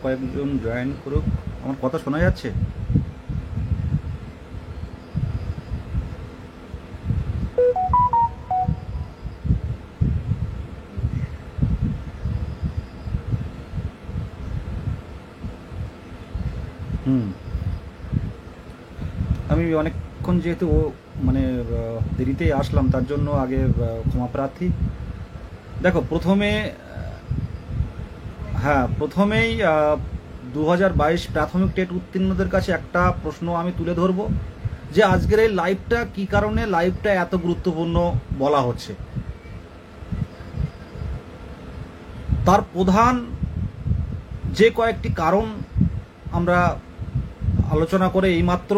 কয়েকজন জয়েন করুক। আমার কথা শোনা যাচ্ছে? আমি অনেকক্ষণ যেহেতু মানে দেরিতেই আসলাম, তার জন্য আগে ক্ষমা প্রার্থী। দেখো, প্রথমেই 2022 প্রাথমিক টেট উত্তীর্ণদের কাছে একটা প্রশ্ন আমি তুলে ধরবো, যে আজকের এই লাইভটা কী কারণে লাইভটা এত গুরুত্বপূর্ণ বলা হচ্ছে। তার প্রধান যে কয়েকটি কারণ আমরা আলোচনা করে এইমাত্র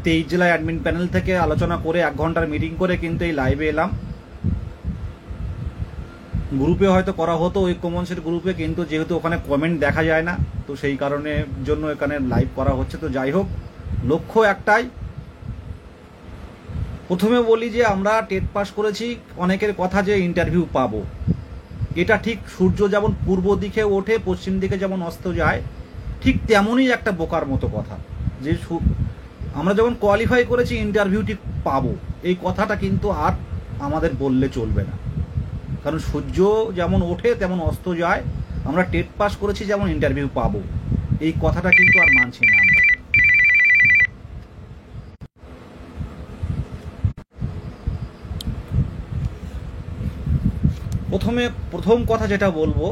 23 জেলা অ্যাডমিন প্যানেল থেকে আলোচনা করে 1 ঘন্টার মিটিং করে কিন্তু এই লাইভে এলাম। গ্রুপে হয়তো করা হতো, ওই কমন্সের গ্রুপে, কিন্তু যেহেতু ওখানে কমেন্ট দেখা যায় না, তো সেই কারণে জন্য এখানে লাইভ করা হচ্ছে। তো যাই হোক, লক্ষ্য একটাই। প্রথমে বলি যে আমরা টেট পাস করেছি, অনেকের কথা যে ইন্টারভিউ পাবো, এটা ঠিক সূর্য যেমন পূর্ব দিকে ওঠে পশ্চিম দিকে যেমন অস্ত যায়, ঠিক তেমনই একটা বোকার মতো কথা যে আমরা যখন কোয়ালিফাই করেছি ইন্টারভিউ ঠিক পাবো, এই কথাটা কিন্তু আর আমাদের বললে চলবে না। কারণ সূর্য যেমন ওঠে তেমন অস্ত যায়, আমরা টেট পাস করেছি যেমন ইন্টারভিউ পাবো, এই কথাটা কিন্তু আর মানছি না আমরা। প্রথম কথা যেটা বলবো,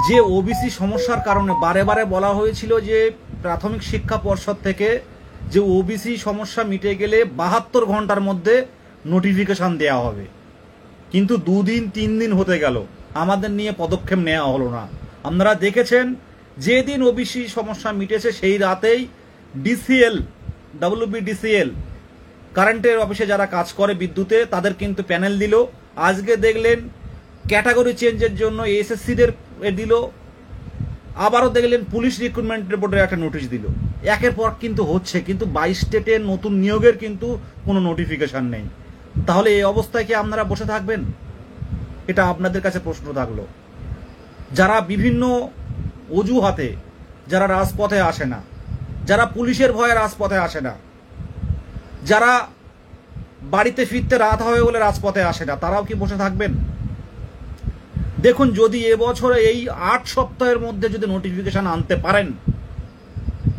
যে ওবিসি সমস্যার কারণে বারে বারে বলা হয়েছিল যে প্রাথমিক শিক্ষা পর্ষদ থেকে যে ওবিসি সমস্যা মিটে গেলে 72 ঘন্টার মধ্যে নোটিফিকেশন দেওয়া হবে, কিন্তু 2 দিন 3 দিন হতে গেল, আমাদের নিয়ে পদক্ষেপ নেওয়া হলো না। আপনারা দেখেছেন, যেদিন ওবিসি সমস্যা মিটেছে সেই রাতেই WBDCL কারেন্টের অফিসে যারা কাজ করে বিদ্যুতে, তাদের কিন্তু প্যানেল দিল। আজকে দেখলেন ক্যাটাগরি চেঞ্জের জন্য এসএসসিদের দিল, আবারও দেখলেন পুলিশ রিক্রুটমেন্টের বোর্ডের একটা নোটিশ দিল। একের পর কিন্তু হচ্ছে, কিন্তু 22 স্টেটের নতুন নিয়োগের কিন্তু কোনো নোটিফিকেশন নেই। তাহলে এই অবস্থায় কি আপনারা বসে থাকবেন? এটা আপনাদের কাছে প্রশ্ন থাকলো। যারা বিভিন্ন অজুহাতে যারা রাজপথে আসে না, যারা পুলিশের ভয়ে রাজপথে আসে না, যারা বাড়িতে ফিরতে রাত হয়ে বলে রাজপথে আসে না, তারাও কি বসে থাকবেন? দেখুন, যদি এবছরে এই 8 সপ্তাহের মধ্যে যদি নোটিফিকেশন আনতে পারেন,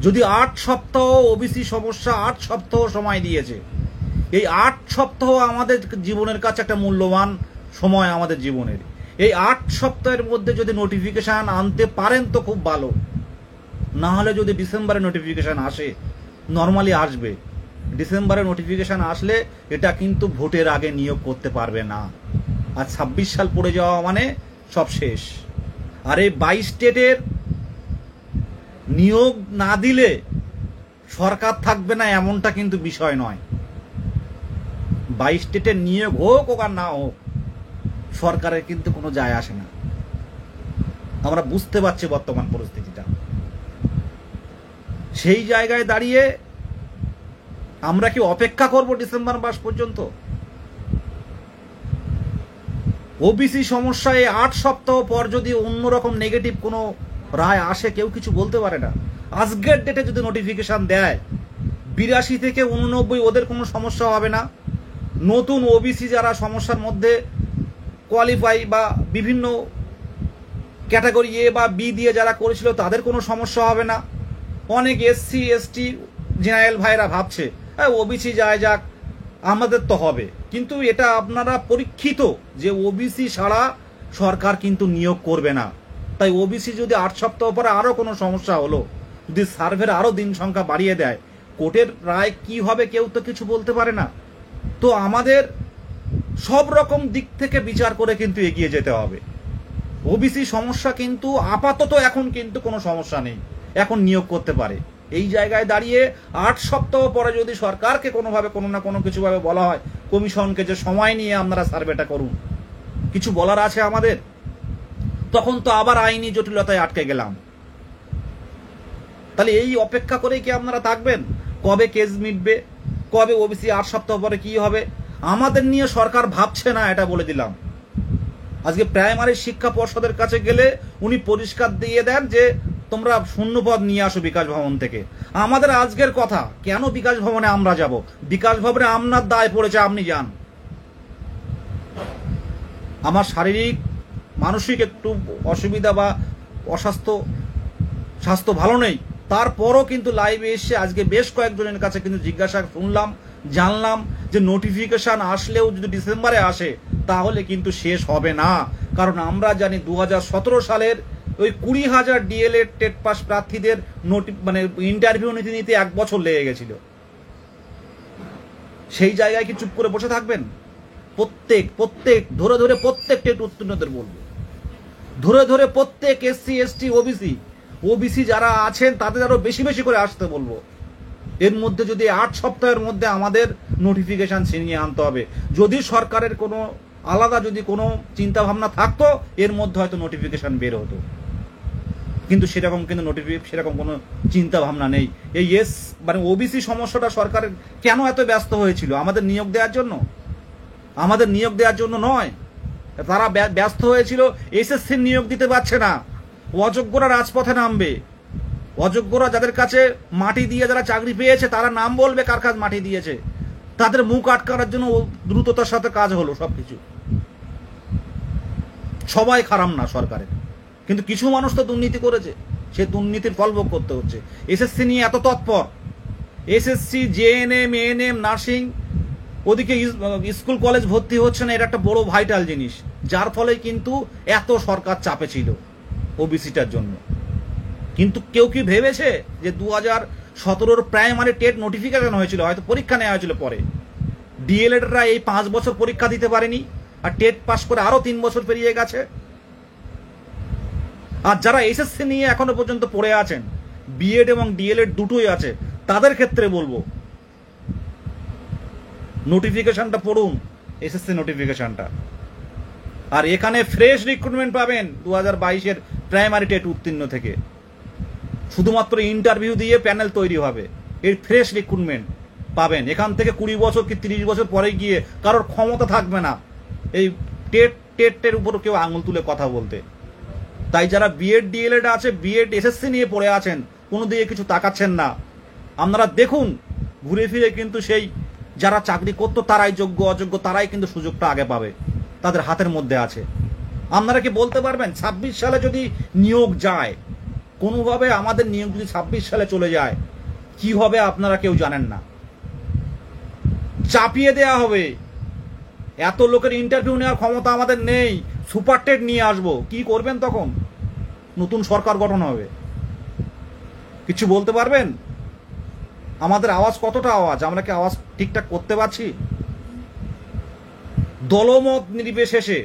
যদি 8 সপ্তাহ ওবিসি সমস্যা 8 সপ্তাহ সময় দিয়েছে, এই 8 সপ্তাহ আমাদের জীবনের কাছে একটা মূল্যবান সময় আমাদের জীবনের। এই 8 সপ্তাহের মধ্যে যদি নোটিফিকেশন আনতে পারেন তো খুব ভালো, না হলে যদি ডিসেম্বরে নোটিফিকেশন আসে, নর্মালি আসবে, ডিসেম্বরে নোটিফিকেশন আসলে এটা কিন্তু ভোটের আগে নিয়োগ করতে পারবে না। আর 26 সাল পড়ে যাওয়া মানে সব শেষ। আর এই 22 স্টেটের নিয়োগ না দিলে সরকার থাকবে না এমনটা কিন্তু বিষয় নয়। 22 স্টেটের নিয়োগ হোক আর না হোক, সরকারের কিন্তু কোনো যায় আসে না। আমরা বুঝতে পারছি বর্তমান পরিস্থিতিটা। সেই জায়গায় দাঁড়িয়ে আমরা কি অপেক্ষা করব ডিসেম্বর মাস পর্যন্ত? ওবিসি সমস্যায় 8 সপ্তাহ পর যদি অন্যরকম নেগেটিভ কোনো রায় আসে, কেউ কিছু বলতে পারে না। আজকের ডেটে যদি নোটিফিকেশন দেয় 82 থেকে 89, ওদের কোনো সমস্যা হবে না। নতুন ওবিসি যারা সমস্যার মধ্যে কোয়ালিফাই বা বিভিন্ন ক্যাটাগরি এ বা বি দিয়ে যারা করেছিল, তাদের কোনো সমস্যা হবে না। অনেক SC ST জেনারেল ভাইরা ভাবছে ওবিসি যায় যাক, আমাদের তো হবে। কিন্তু এটা আপনারা পরীক্ষিত যে ওবিসি ছাড়া সরকার কিন্তু নিয়োগ করবে না। তাই ওবিসি যদি 8 সপ্তাহ পরে আরও কোনো সমস্যা হলো, যদি সার্ভের আরও দিন সংখ্যা বাড়িয়ে দেয়, কোর্টের রায় কি হবে কেউ তো কিছু বলতে পারে না। তো আমাদের সব রকম দিক থেকে বিচার করে কিন্তু এগিয়ে যেতে হবে। ওবিসি সমস্যা কিন্তু আপাতত এখন কিন্তু কোনো সমস্যা নেই, এখন নিয়োগ করতে পারে। এই জায়গায় দাঁড়িয়ে 8 সপ্তাহ পরে যদি সরকারকে কোনোভাবে কোনো না কোনো কিছুভাবে বলা হয়, কমিশনকে যে সময় নিয়ে আপনারা সার্ভেটা করুন, কিছু বলার আছে আমাদের, তখন তো আবার আইনি জটিলতায় আটকে গেলাম। তাহলে এই অপেক্ষা করেই কি আপনারা থাকবেন? কবে কেস মিটবে, কবে ওবিসি 8 সপ্তাহ পরে কি হবে? আমাদের নিয়ে সরকার ভাবছে না, এটা বলে দিলাম। আজকে প্রাইমারি শিক্ষা পর্ষদের কাছে গেলে উনি পরিষ্কার দিয়ে দেন যে তোমরা শূন্যপদ নিয়ে আসো বিকাশ ভবন থেকে। আমাদের আজকের কথা, কেন বিকাশ ভবনে আমরা যাব? বিকাশ ভবনে আপনার দায় পড়েছে, আপনি যান। আমার শারীরিক মানসিক একটু অসুবিধা বা স্বাস্থ্য ভালো নেই, তারপরও কিন্তু লাইভে এসে আজকে বেশ কয়েকজনের কাছে কিন্তু জিজ্ঞাসা শুনলাম, জানলাম যে নোটিফিকেশন আসলেও যদি ডিসেম্বরে আসে তাহলে কিন্তু শেষ হবে না। কারণ আমরা জানি 2017 সালের ওই 20,000 ডিএলএড টেট পাস প্রার্থীদের ইন্টারভিউ নিতে নিতে 1 বছর লেগে গেছিল। সেই জায়গায় কি চুপ করে বসে থাকবেন? প্রত্যেক ধরে ধরে প্রত্যেক টেট উত্তীর্ণদের বলবো, ধরে ধরে প্রত্যেক এসসি এসটি ওবিসি যারা আছেন তাদের আরো বেশি বেশি করে আসতে বলবো। এর মধ্যে যদি 8 সপ্তাহের মধ্যে আমাদের নোটিফিকেশন ছিনিয়ে আনতে হবে। যদি সরকারের কোনো আলাদা যদি কোনো চিন্তা ভাবনা থাকতো এর মধ্যে হয়তো নোটিফিকেশন বের হতো, কিন্তু সেরকম সেরকম কোনো চিন্তা ভাবনা নেই। এই ওবিসি সমস্যাটা সরকারের কেন এত ব্যস্ত হয়েছিল? আমাদের নিয়োগ দেওয়ার জন্য? আমাদের নিয়োগ দেওয়ার জন্য নয়, তারা ব্যস্ত হয়েছিল এসএসসির নিয়োগ দিতে পারছে না, অযোগ্যরা রাজপথে নামবে। অযোগ্যরা যাদের কাছে মাটি দিয়ে যারা চাকরি পেয়েছে তারা নাম বলবে কার কাজ মাটি দিয়েছে, তাদের মুখ আটকানোর জন্য দ্রুততার সাথে কাজ হলো সবকিছু। সবাই খারাপ না সরকারের, কিন্তু কিছু মানুষ তো দুর্নীতি করেছে, সে দুর্নীতির ফল ভোগ করতে হচ্ছে। এসএসসি নিয়ে এত তৎপর, এসএসসি জেএনএম এএনএম নার্সিং, ওদিকে স্কুল কলেজ ভর্তি হচ্ছে না, এটা একটা বড় ভাইটাল জিনিস, যার ফলে কিন্তু এত সরকার চাপে ছিল ওবিসিটার জন্য। কিন্তু কেউ কি ভেবেছে যে 2017 প্রাইমারি টেট নোটিফিকেশন হয়েছিল, হয়তো পরীক্ষা নেওয়া হয়েছিল পরে, ডিএলএডরা এই 5 বছর পরীক্ষা দিতে পারেনি, আর টেট পাস করে আরো 3 বছর পেরিয়ে গেছে। আর যারা এসএসসি নিয়ে এখনো পর্যন্ত পড়ে আছেন, বিএড এবং ডিএলএড দুটোই আছে, তাদের ক্ষেত্রে বলবো নোটিফিকেশনটা পড়ুন, এসএসসি নোটিফিকেশনটা। আর এখানে ফ্রেশ রিক্রুটমেন্ট পাবেন 2022-এর প্রাইমারি টেট উত্তীর্ণ থেকে, শুধুমাত্র ইন্টারভিউ দিয়ে প্যানেল তৈরি হবে, এর ফ্রেশ রিক্রুটমেন্ট পাবেন। এখান থেকে 20 বছর কি 30 বছর পরে গিয়ে কারোর ক্ষমতা থাকবে না এই টেটের উপর কেউ আঙুল তুলে কথা বলতে। তাই যারা বিএড ডিএলএড আছে, বিএড এসএসসি নিয়ে পড়ে আছেন, কোনো দিকে কিছু তাকাচ্ছেন না, আপনারা দেখুন ঘুরে ফিরে কিন্তু সেই যারা চাকরি করতো তারাই যোগ্য, অযোগ্য তারাই কিন্তু সুযোগটা আগে পাবে, তাদের হাতের মধ্যে আছে। আপনারা কি বলতে পারবেন 26 সালে যদি নিয়োগ যায়, কোনোভাবে আমাদের নিয়োগ যদি 26 সালে চলে যায় কি হবে আপনারা কেউ জানেন না। চাপিয়ে দেয়া হবে, এত লোকের ইন্টারভিউ নেওয়ার ক্ষমতা আমাদের নেই, সুপার টেট নিয়ে আসবো, কি করবেন তখন? নতুন সরকার গঠন হবে, কিছু বলতে পারবেন? আমাদের আওয়াজ কতটা আওয়াজ, আমরা কি আওয়াজ ঠিকঠাক করতে পারছি? দলমত নির্বিশেষে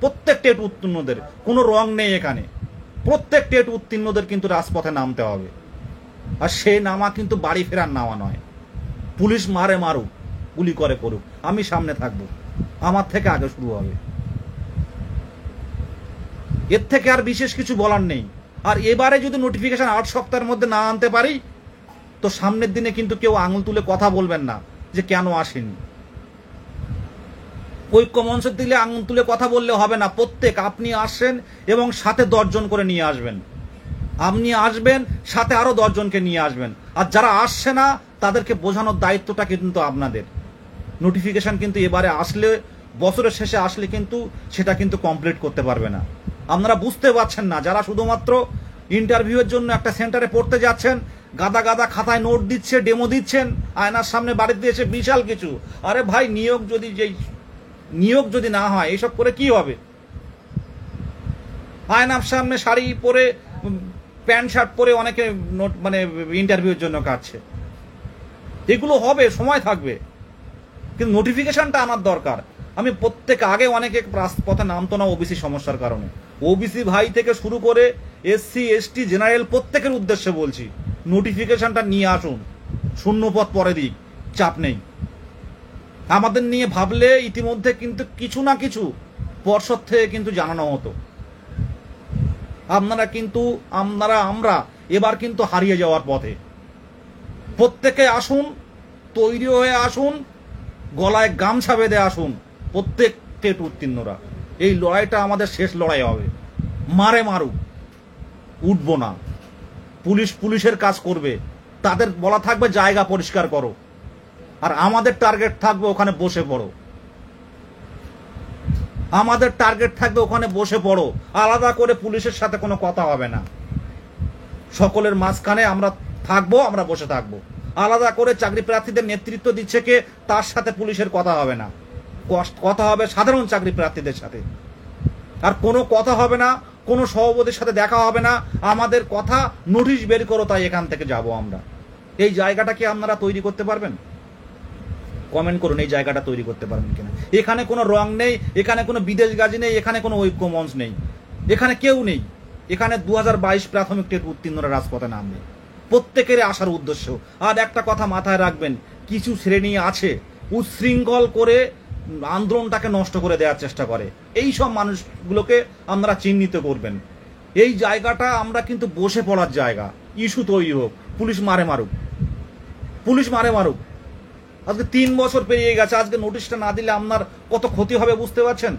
প্রত্যেক টেট উত্তীর্ণদের, কোনো রং নেই এখানে, প্রত্যেক টেট উত্তীর্ণদের কিন্তু রাজপথে নামতে হবে। আর সে নামা কিন্তু বাড়ি ফেরার নামা নয়। পুলিশ মারে মারুক, গুলি করে করুক, আমি সামনে থাকবো, আমার থেকে আগে শুরু হবে। এর থেকে আর বিশেষ কিছু বলার নেই। আর এবারে যদি নোটিফিকেশন 8 সপ্তাহের মধ্যে না আনতে পারি তো সামনের দিনে কিন্তু কেউ আঙুল তুলে কথা বলবেন না যে কেন আসেনি। ঐক্য মঞ্চ দিলে আঙুল তুলে কথা বললে হবে না, প্রত্যেক আপনি আসেন এবং সাথে 10 জন করে নিয়ে আসবেন, আপনি আসবেন সাথে আরো 10 জনকে নিয়ে আসবেন। আর যারা আসছে না তাদেরকে বোঝানোর দায়িত্বটা কিন্তু আপনাদের। নোটিফিকেশন কিন্তু এবারে আসলে, বছরের শেষে আসলে কিন্তু সেটা কিন্তু কমপ্লিট করতে পারবে না। আপনারা বুঝতে পারছেন না, যারা শুধুমাত্র ইন্টারভিউয়ের জন্য একটা সেন্টারে পড়তে যাচ্ছেন, গাদা গাদা খাতায় নোট দিচ্ছে, ডেমো দিচ্ছেন, আয়নার সামনে বাড়িতে এসে বিশাল কিছু। আরে ভাই, নিয়োগ যদি না হয় এইসব করে কি হবে? আয়নার সামনে শাড়ি পরে, প্যান্ট শার্ট পরে অনেকে ইন্টারভিউর জন্য কাটছে। এগুলো হবে, সময় থাকবে, কিন্তু নোটিফিকেশনটা আনার দরকার। আমি আগে অনেকে পথে নামতো না ওবিসি সমস্যার কারণে, ওবিসি ভাই থেকে শুরু করে এসসি এসটি জেনারেল প্রত্যেকের উদ্দেশ্যে বলছি, নোটিফিকেশনটা নিয়ে আসুন, শূন্যপদ পরে দিক, চাপ নেই। আমাদের নিয়ে ভাবলে ইতিমধ্যে কিন্তু কিছু না কিছু পর্ষদ থেকে কিন্তু জানানো হতো। আমরা এবার কিন্তু হারিয়ে যাওয়ার পথে। প্রত্যেকে আসুন, তৈরি হয়ে আসুন, গলায় গামছা বেঁধে আসুন, প্রত্যেক টেট উত্তীর্ণরা। এই লড়াইটা আমাদের শেষ লড়াই হবে। মারে মারুক, উঠবো না। পুলিশ পুলিশের কাজ করবে, তাদের বলা থাকবে জায়গা পরিষ্কার করো, আর আমাদের টার্গেট থাকবে ওখানে বসে পড়ো। আমাদের টার্গেট থাকবে ওখানে বসে পড়ো। আলাদা করে পুলিশের সাথে কোনো কথা হবে না। সকলের মাঝখানে আমরা থাকবো, আমরা বসে থাকবো। আলাদা করে চাকরি প্রার্থীদের নেতৃত্ব দিচ্ছে কে, তার সাথে পুলিশের কথা হবে না। কথা হবে সাধারণ চাকরি প্রার্থীদের সাথে। আর কোনো কথা হবে না, কোনো সভাপতির সাথে দেখা হবে না। আমাদের কথা নোটিশ বের করো, তাই এখান থেকে যাব আমরা। এই জায়গাটা কি আপনারা তৈরি করতে পারবেন? কমেন্ট করুন এই জায়গাটা তৈরি করতে পারবেন কিনা। এখানে কোনো রং নেই, এখানে কোনো বিদেশ গাজী নেই, এখানে কোনো ঐক্য মঞ্চ নেই, এখানে কেউ নেই। এখানে 2022 প্রাথমিক টেট উত্তীর্ণরা রাজপথে নামবে, প্রত্যেকের আসার উদ্দেশ্য। আর একটা কথা মাথায় রাখবেন, কিছু শ্রেণী আছে উচ্ছৃঙ্খল করে আন্দোলনটাকে নষ্ট করে দেওয়ার চেষ্টা করে। এই সব মানুষগুলোকে আপনারা চিহ্নিত করবেন। এই জায়গাটা আমরা কিন্তু বসে পড়ার জায়গা। ইস্যু তৈরি হোক, পুলিশ মারে মারুক, পুলিশ মারে মারুক। আজকে 3 বছর পেরিয়ে গেছে, আজকে নোটিশটা না দিলে আপনার কত ক্ষতি হবে বুঝতে পারছেন?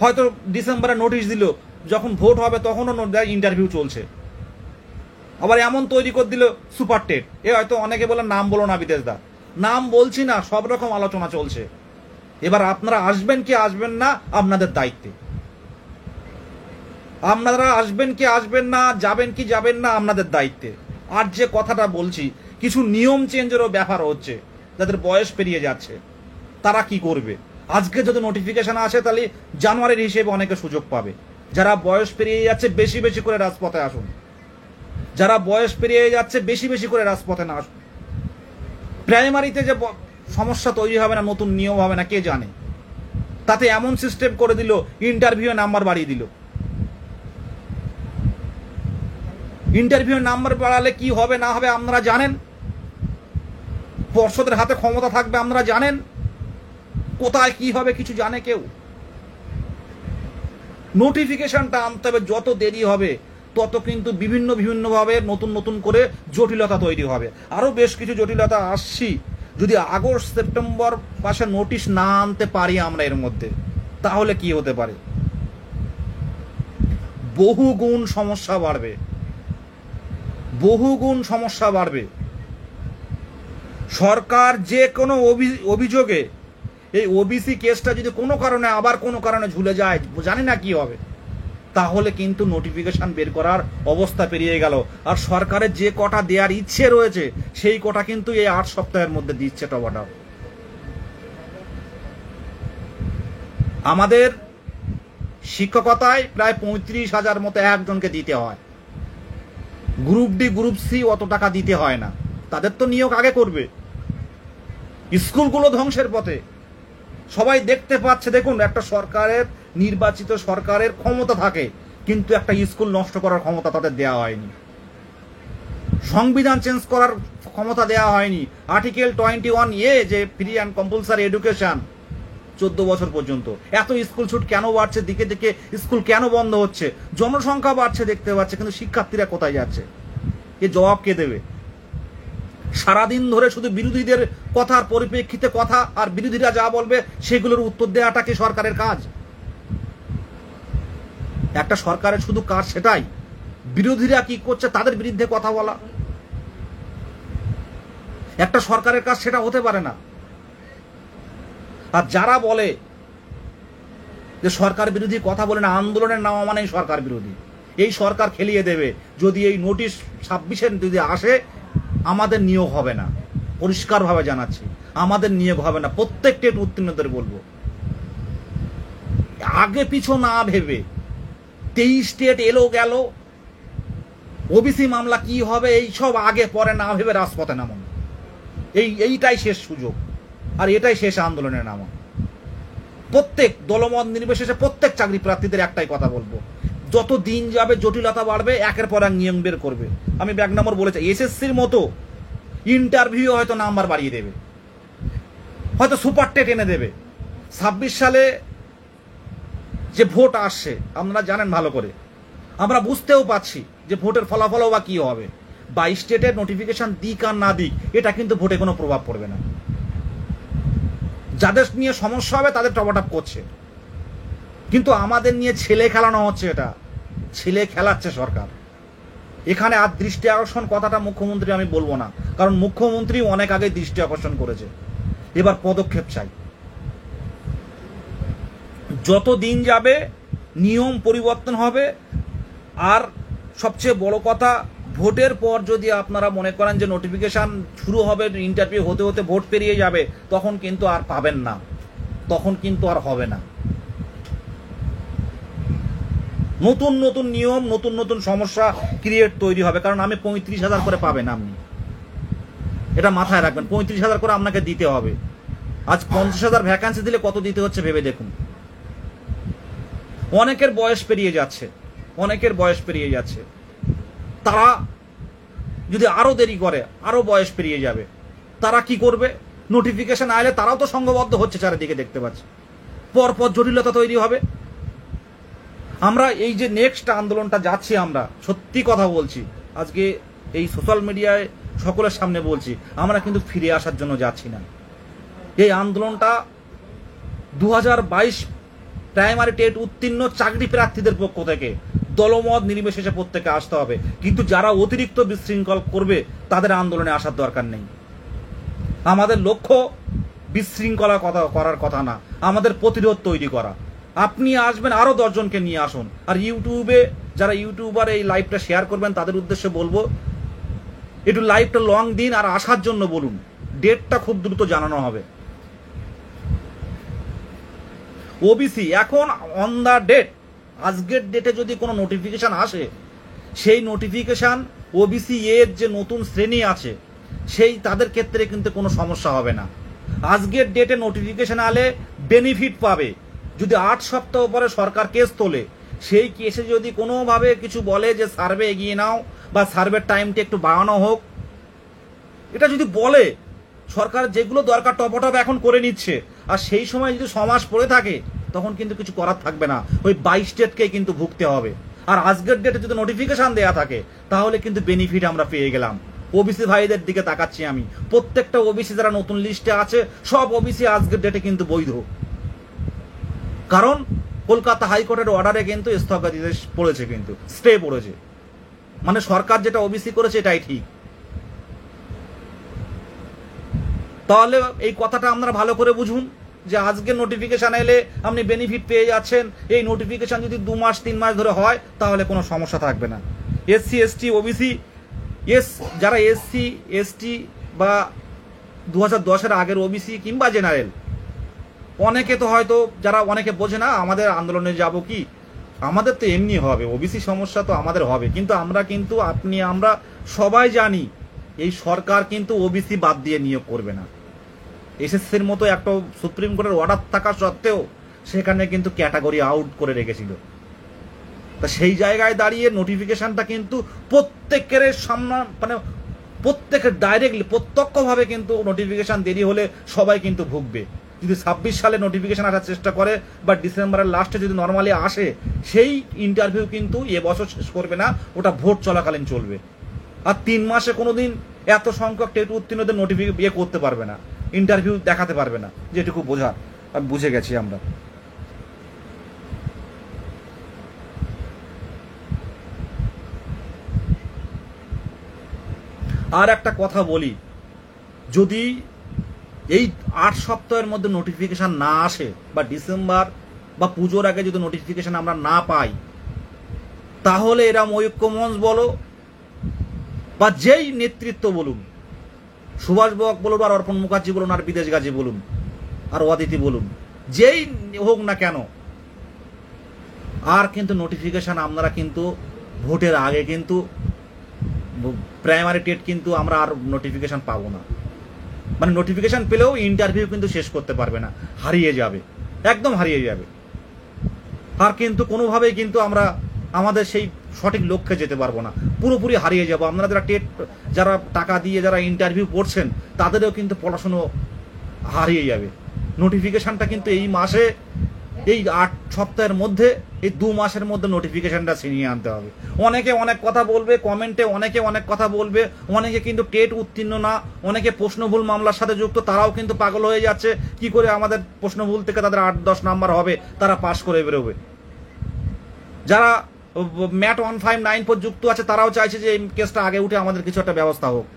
হয়তো ডিসেম্বরে নোটিশ দিল, যখন ভোট হবে তখনও ইন্টারভিউ চলছে। আবার এমন তৈরি করে দিল সুপার টেট। এ হয়তো অনেকে বলে নাম বলো না বিদেশ দা, নাম বলছি না, সব রকম আলোচনা চলছে। এবার আপনারা আসবেন কি আসবেন না আপনাদের দায়িত্বে। আপনারা আসবেন কি আসবেন না, যাবেন কি যাবেন না আপনাদের দায়িত্বে। আর যে কথাটা বলছি, কিছু নিয়ম চেঞ্জেরও ব্যাপার হচ্ছে। যাদের বয়স পেরিয়ে যাচ্ছে তারা কি করবে? আজকে যদি নোটিফিকেশন আসে তাহলে জানুয়ারির হিসেবে অনেকে সুযোগ পাবে। যারা বয়স পেরিয়ে যাচ্ছে বেশি বেশি করে রাজপথে আসুন। যারা বয়স পেরিয়ে যাচ্ছে বেশি বেশি করে রাজপথে না আসুন। প্রাইমারিতে যে সমস্যা তৈরি হবে না, নতুন নিয়ম হবে না কে জানে। তাতে এমন সিস্টেম করে দিল, ইন্টারভিউ নাম্বার বাড়িয়ে দিল। ইন্টারভিউ নাম্বার বাড়ালে কি হবে না হবে আপনারা জানেন। পর্ষদের হাতে ক্ষমতা থাকবে আপনারা জানেন। কোথায় কি হবে কিছু জানে কেউ? নোটিফিকেশনটা আনতে হবে, যত দেরি হবে তত কিন্তু বিভিন্নভাবে নতুন নতুন করে জটিলতা তৈরি হবে। আরো বেশ কিছু জটিলতা আসছি। যদি আগস্ট সেপ্টেম্বর মাসে নোটিশ না আনতে পারি আমরা এর মধ্যে, তাহলে কি হতে পারে? বহুগুণ সমস্যা বাড়বে, বহুগুণ সমস্যা বাড়বে। সরকার যে কোনো অভিযোগে, এই ওবিসি কেসটা যদি কোনো কারণে আবার কোনো কারণে ঝুলে যায়, জানি না কি হবে, তাহলে কিন্তু নোটিফিকেশন বের করার অবস্থা পেরিয়ে গেল। আর সরকারের যে কটা দেওয়ার ইচ্ছে রয়েছে সেই কটা কিন্তু এই 8 সপ্তাহের মধ্যে দিচ্ছে টবাটা। আমাদের শিক্ষকতায় প্রায় 35,000 মতো একজনকে দিতে হয়। গ্রুপ ডি গ্রুপ সি অত টাকা দিতে হয় না, তাদের তো নিয়োগ আগে করবে। স্কুলগুলো ধ্বংসের পথে, সবাই দেখতে পাচ্ছে। দেখুন, একটা সরকারের, নির্বাচিত সরকারের ক্ষমতা থাকে, কিন্তু একটা স্কুল নষ্ট করার ক্ষমতা তাদের দেওয়া হয়নি। সংবিধান চেঞ্জ করার ক্ষমতা দেওয়া হয়নি। আর্টিকেল 21A যে ফ্রি অ্যান্ড কম্পালসারি এডুকেশন 14 বছর পর্যন্ত। এত স্কুল ছুট কেন বাড়ছে? দিকে দিকে স্কুল কেন বন্ধ হচ্ছে? জনসংখ্যা বাড়ছে দেখতে পাচ্ছে, কিন্তু শিক্ষার্থীরা কোথায় যাচ্ছে? এ জবাব কে দেবে? সারাদিন ধরে শুধু বিরোধীদের কথার পরিপ্রেক্ষিতে কথা, আর বিরোধীরা যা বলবে সেগুলোর উত্তর দেওয়াটা কি সরকারের কাজ? একটা সরকারের শুধু কাজ সেটাই, বিরোধীরা কি করছে তাদের বিরুদ্ধে কথা বলা। একটা সরকারের কাজ সেটা হতে পারে না। আর যারা বলে যে সরকার বিরোধী কথা বলে না, আন্দোলনের নামা মানেই সরকার বিরোধী, এই সরকার খেলিয়ে দেবে। যদি এই নোটিশ 26-এর যদি আসে, আমাদের নিয়োগ হবে না। পরিষ্কারভাবে জানাচ্ছি, আমাদের নিয়োগ হবে না। প্রত্যেক টেট উত্তীর্ণদের বলবো, আগে পিছু না ভেবে 23 স্টেট এলো গেল, ওবিসি মামলা কি হবে এই সব আগে পরে না ভেবে রাজপথে নামুন। এইটাই শেষ সুযোগ, আর এটাই শেষ আন্দোলনের নামা। প্রত্যেক দলমত নির্বিশেষে প্রত্যেক চাকরি প্রার্থীদের একটাই কথা বলবো, যত দিন যাবে জটিলতা বাড়বে, একের পর এক নিয়ম বের করবে। আমি ব্যাক নম্বর বলেছি, এসএসসির মতো ইন্টারভিউ হয়তো নাম্বার বাড়িয়ে দেবে, হয়তো সুপার টেট এনে দেবে। 26 সালে যে ভোট আসছে আপনারা জানেন ভালো করে, আমরা বুঝতেও পাচ্ছি যে ভোটের ফলাফলও বা কি হবে। 22 স্টেটের নোটিফিকেশন দিক আর না দিক, এটা কিন্তু ভোটে কোনো প্রভাব পড়বে না। যাদের নিয়ে সমস্যা হবে তাদের টপ আপ করছে। কিন্তু আমাদের নিয়ে ছেলে খেলানো হচ্ছে, এটা ছেলে খেলাচ্ছে সরকার। এখানে আর দৃষ্টি আকর্ষণ কথাটা মুখ্যমন্ত্রী আমি বলবো না, কারণ মুখ্যমন্ত্রী অনেক আগে দৃষ্টি আকর্ষণ করেছে। এবার পদক্ষেপ চাই। যত দিন যাবে নিয়ম পরিবর্তন হবে। আর সবচেয়ে বড় কথা, ভোটের পর যদি আপনারা মনে করেন যে নোটিফিকেশান শুরু হবে, ইন্টারভিউ হতে হতে ভোট পেরিয়ে যাবে, তখন কিন্তু আর পাবেন না, তখন কিন্তু আর হবে না। নতুন নতুন নিয়ম, নতুন নতুন সমস্যা ক্রিয়েট তৈরি হবে। কারণ আমি 35,000 করে পাবেন আপনি, এটা মাথায় রাখবেন। 35,000 করে আপনাকে দিতে হবে। আজ 50,000 ভ্যাকান্সি দিলে কত দিতে হচ্ছে ভেবে দেখুন। অনেকের বয়স পেরিয়ে যাচ্ছে, অনেকের বয়স পেরিয়ে যাচ্ছে। তারা যদি আরো দেরি করে, আরো বয়স পেরিয়ে যাবে। তারা কি করবে? নোটিফিকেশন আইলে তারাও তো সংঘবদ্ধ হচ্ছে, চারিদিকে দেখতে পাচ্ছি। পরপর জটিলতা তৈরি হবে। আমরা এই যে নেক্সট আন্দোলনটা যাচ্ছি, আমরা সত্যি কথা বলছি, আজকে এই সোশ্যাল মিডিয়ায় সকলের সামনে বলছি, আমরা কিন্তু ফিরে আসার জন্য যাচ্ছি না। এই আন্দোলনটা 2022 প্রাইমারি টেট উত্তীর্ণ চাকরি প্রার্থীদের পক্ষ থেকে দলমত নির্বিশেষে প্রত্যেকে আসতে হবে। কিন্তু যারা অতিরিক্ত বিশৃঙ্খল করবে তাদের আন্দোলনে আসার দরকার নেই। আমাদের লক্ষ্য বিশৃঙ্খলা করার কথা না, আমাদের প্রতিরোধ তৈরি করা। আপনি আসবেন, আরো 10 জনকে নিয়ে আসুন। আর ইউটিউবে যারা ইউটিউবার এই লাইভটা শেয়ার করবেন তাদের উদ্দেশ্যে বলবো, একটু লাইভটা লং দিন আর আসার জন্য বলুন। ডেটটা খুব দ্রুত জানানো হবে। ওবিসি এখন অন দ্য ডেট, আজকের ডেটে যদি কোনো নোটিফিকেশান আসে, সেই নোটিফিকেশান ওবিসি এর যে নতুন শ্রেণী আছে সেই তাদের ক্ষেত্রে কিন্তু কোনো সমস্যা হবে না। আজকের ডেটে নোটিফিকেশান আলে বেনিফিট পাবে। যদি 8 সপ্তাহ পরে সরকার কেস তোলে, সেই কেসে যদি কোনোভাবে কিছু বলে যে সার্ভে এগিয়ে নাও বা সার্ভের টাইমটা একটু বাড়ানো হোক, এটা যদি বলে, সরকার যেগুলো দরকার টপটপ এখন করে নিচ্ছে। আর সেই সময় যদি 6 মাস পড়ে থাকে, তখন কিন্তু কিছু করার থাকবে না, ওই 22 ডেটকে কিন্তু ভুগতে হবে। আর আজকের ডেটে যদি নোটিফিকেশান দেয়া থাকে, তাহলে কিন্তু বেনিফিট আমরা পেয়ে গেলাম। ওবিসি ভাইদের দিকে তাকাচ্ছি আমি, প্রত্যেকটা ওবিসি যারা নতুন লিস্টে আছে, সব ওবিসি আজকের ডেটে কিন্তু বৈধ। কারণ কলকাতা হাইকোর্টের অর্ডারে কিন্তু স্থগিতাদেশ পড়েছে, কিন্তু স্টে পড়েছে। মানে সরকার যেটা ওবিসি করেছে এটাই ঠিক। তাহলে এই কথাটা আপনারা ভালো করে বুঝুন যে আজকে নোটিফিকেশান এলে আপনি বেনিফিট পেয়ে যাচ্ছেন। এই নোটিফিকেশান যদি 2 মাস 3 মাস ধরে হয়, তাহলে কোনো সমস্যা থাকবে না। এসসি এসটি ওবিসি যারা এসসি এসটি বা 2010-এর আগের ওবিসি কিংবা জেনারেল, অনেকে তো হয়তো যারা অনেকে বোঝে না, আমাদের আন্দোলনে যাব কি, আমাদের তো এমনি হবে, ওবিসি সমস্যা তো আমাদের হবে। কিন্তু আমরা সবাই জানি এই সরকার কিন্তু ওবিসি বাদ দিয়ে নিয়োগ করবে না। এসএসসির মতো একটা সুপ্রিম কোর্টের অর্ডার থাকা সত্ত্বেও সেখানে কিন্তু ক্যাটাগরি আউট করে রেখেছিল। তা সেই জায়গায় দাঁড়িয়ে নোটিফিকেশনটা কিন্তু প্রত্যেকের সামনে, মানে প্রত্যেকের ডাইরেক্টলি প্রত্যক্ষভাবে কিন্তু নোটিফিকেশন দেরি হলে সবাই কিন্তু ভুগবে। যদি 26 সালে নোটিফিকেশন আসার চেষ্টা করে বা ডিসেম্বরের লাস্টে যদি নর্মালি আসে, সেই ইন্টারভিউ কিন্তু এবছর শেষ করবে না, ওটা ভোট চলাকালীন চলবে। আর 3 মাসে কোনোদিন এত সংখ্যক টেট উত্তীর্ণদের নোটিফিকেশন করতে পারবে না, ইন্টারভিউ দেখাতে পারবে না, যেটুকু বোঝার আমি বুঝে গেছি আমরা। আর একটা কথা বলি, যদি এই 8 সপ্তাহের মধ্যে নোটিফিকেশন না আসে বা ডিসেম্বর বা পুজোর আগে যদি নোটিফিকেশন আমরা না পাই, তাহলে এরম ঐক্যমঞ্চ বলো বা যেই নেতৃত্ব বলুন, সুভাষ বক বলুন আর অর্পণ মুখার্জি বলুন আর বিদেশ গাজী বলুন আর অদিতি বলুন, যেই হোক না কেন, আর কিন্তু নোটিফিকেশন আপনারা কিন্তু ভোটের আগে কিন্তু প্রাইমারি টেট কিন্তু আমরা আর নোটিফিকেশন পাবো না। মানে নোটিফিকেশন পেলেও ইন্টারভিউ কিন্তু শেষ করতে পারবে না, হারিয়ে যাবে, একদম হারিয়ে যাবে। আর কিন্তু কোনোভাবেই কিন্তু আমরা আমাদের সেই সঠিক লক্ষ্যে যেতে পারবো না, পুরোপুরি হারিয়ে যাব। আপনারা যারা টাকা দিয়ে যারা ইন্টারভিউ পড়ছেন, তাদেরও কিন্তু পড়াশুনো হারিয়ে যাবে। নোটিফিকেশনটা কিন্তু এই মাসে এই 8 সপ্তাহের মধ্যে, এই 2 মাসের মধ্যে নোটিফিকেশনটা ছিনিয়ে আনতে হবে। অনেকে অনেক কথা বলবে কমেন্টে, অনেকে অনেক কথা বলবে, অনেকে কিন্তু টেট উত্তীর্ণ না, অনেকে প্রশ্নভুল মামলার সাথে যুক্ত, তারাও কিন্তু পাগল হয়ে যাচ্ছে কি করে আমাদের প্রশ্নভুল থেকে তাদের 8-10 নাম্বার হবে, তারা পাশ করে বেরোবে। যারা ম্যাট 159 যুক্ত আছে তারাও চাইছে যে এই কেসটা আগে উঠে আমাদের কিছু একটা ব্যবস্থা হোক।